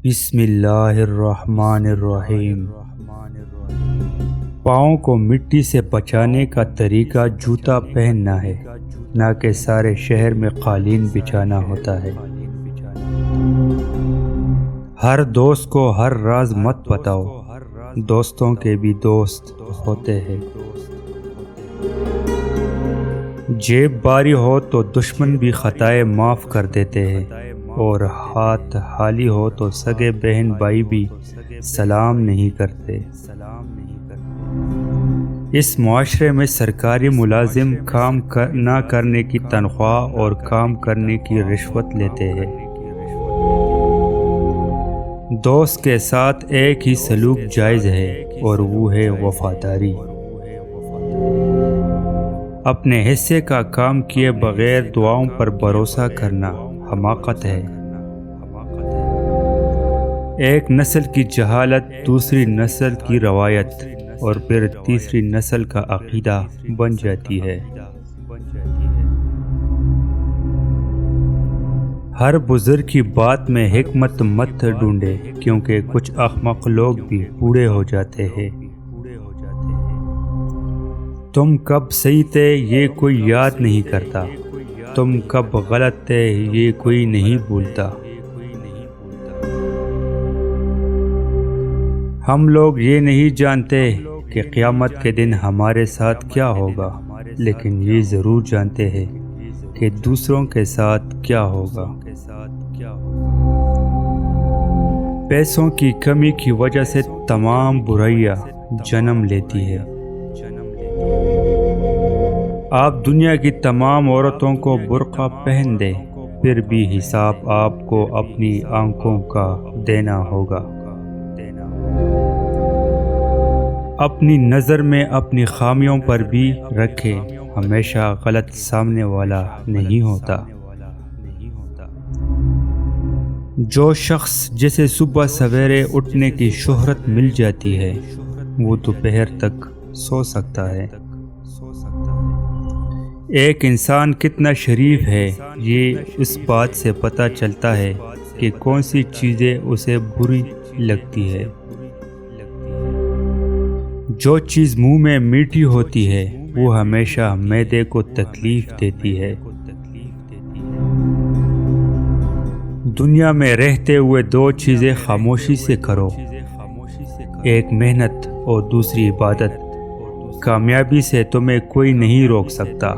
بسم اللہ الرحمن الرحیم۔ پاؤں کو مٹی سے بچانے کا طریقہ جوتا پہننا ہے، نہ کہ سارے شہر میں قالین بچھانا ہوتا ہے۔ ہر دوست کو ہر راز مت بتاؤ، دوستوں کے بھی دوست ہوتے ہیں۔ جیب باری ہو تو دشمن بھی خطائیں معاف کر دیتے ہیں، اور ہاتھ خالی ہو تو سگے بہن بھائی بھی سلام نہیں کرتے۔ اس معاشرے میں سرکاری ملازم کام نہ کرنے کی تنخواہ اور کام کرنے کی رشوت لیتے ہیں۔ دوست کے ساتھ ایک ہی سلوک جائز ہے، اور وہ ہے وفاداری۔ اپنے حصے کا کام کیے بغیر دعاؤں پر بھروسہ کرنا حماقت ہے۔ ایک نسل کی جہالت دوسری نسل کی روایت اور پھر تیسری نسل کا عقیدہ بن جاتی ہے۔ ہر بزرگ کی بات میں حکمت مت ڈھونڈے، کیونکہ کچھ احمق لوگ بھی بوڑھے ہو جاتے ہیں۔ تم کب صحیح تھے یہ کوئی یاد نہیں کرتا، تم کب غلط تھے یہ کوئی نہیں بھولتا۔ ہم لوگ یہ نہیں جانتے کہ قیامت کے دن ہمارے ساتھ کیا ہوگا، لیکن یہ ضرور جانتے ہیں کہ دوسروں کے ساتھ کیا ہوگا۔ پیسوں کی کمی کی وجہ سے تمام برائیاں جنم لیتی ہے۔ آپ دنیا کی تمام عورتوں کو برقع پہن دیں، پھر بھی حساب آپ کو اپنی آنکھوں کا دینا ہوگا۔ اپنی نظر میں اپنی خامیوں پر بھی رکھے، ہمیشہ غلط سامنے والا نہیں ہوتا۔ جو شخص جسے صبح سویرے اٹھنے کی شہرت مل جاتی ہے، وہ دوپہر تک سو سکتا ہے۔ ایک انسان کتنا شریف ہے یہ اس بات سے پتہ چلتا ہے کہ کون سی چیزیں اسے بری لگتی ہے۔ جو چیز منہ میں میٹھی ہوتی ہے وہ ہمیشہ معدے کو تکلیف دیتی ہے۔ دنیا میں رہتے ہوئے دو چیزیں خاموشی سے کرو، ایک محنت اور دوسری عبادت۔ کامیابی سے تمہیں کوئی نہیں روک سکتا۔